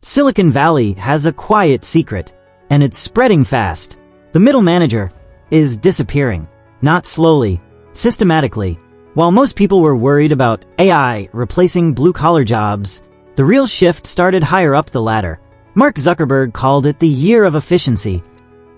Silicon Valley has a quiet secret, and it's spreading fast. The middle manager is disappearing, not slowly, systematically. While most people were worried about AI replacing blue-collar jobs, the real shift started higher up the ladder. Mark Zuckerberg called it the year of efficiency.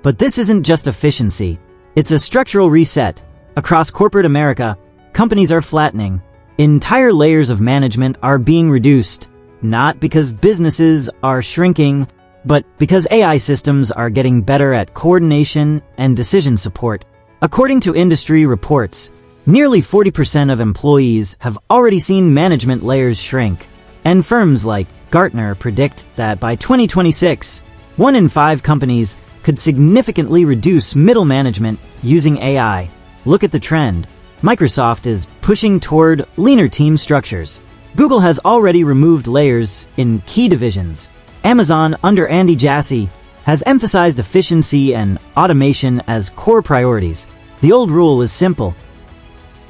But this isn't just efficiency. It's a structural reset. Across corporate America, companies are flattening. Entire layers of management are being reduced, not because businesses are shrinking, but because AI systems are getting better at coordination and decision support. According to industry reports, nearly 40% of employees have already seen management layers shrink, and firms like Gartner predict that by 2026, 1 in 5 companies could significantly reduce middle management using AI. Look at the trend. Microsoft is pushing toward leaner team structures. Google has already removed layers in key divisions. Amazon, under Andy Jassy, has emphasized efficiency and automation as core priorities. The old rule is simple.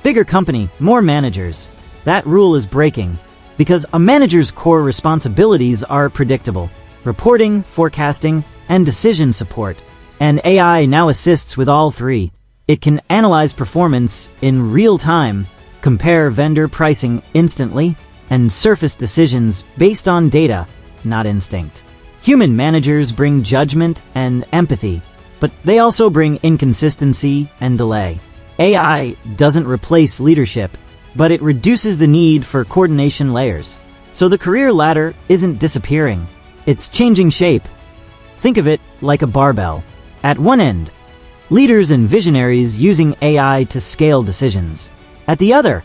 Bigger company, more managers. That rule is breaking because a manager's core responsibilities are predictable: reporting, forecasting, and decision support. And AI now assists with all three. It can analyze performance in real time, compare vendor pricing instantly, and surface decisions based on data, not instinct. Human managers bring judgment and empathy, but they also bring inconsistency and delay. AI doesn't replace leadership, but it reduces the need for coordination layers. So the career ladder isn't disappearing. It's changing shape. Think of it like a barbell. At one end, leaders and visionaries using AI to scale decisions. At the other,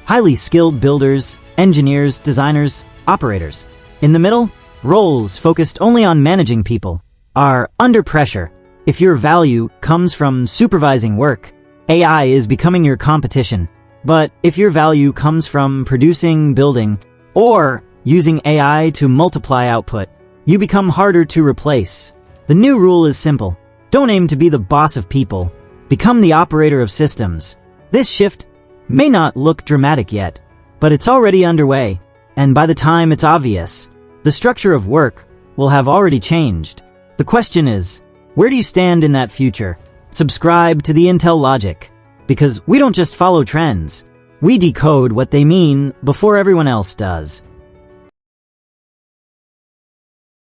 highly skilled builders, engineers, designers, operators. In the middle, roles focused only on managing people are under pressure. If your value comes from supervising work, AI is becoming your competition. But if your value comes from producing, building, or using AI to multiply output, you become harder to replace. The new rule is simple. Don't aim to be the boss of people. Become the operator of systems. This shift may not look dramatic yet, but it's already underway. And by the time it's obvious, the structure of work will have already changed. The question is, where do you stand in that future? Subscribe to the Intel Logic, because we don't just follow trends. We decode what they mean before everyone else does.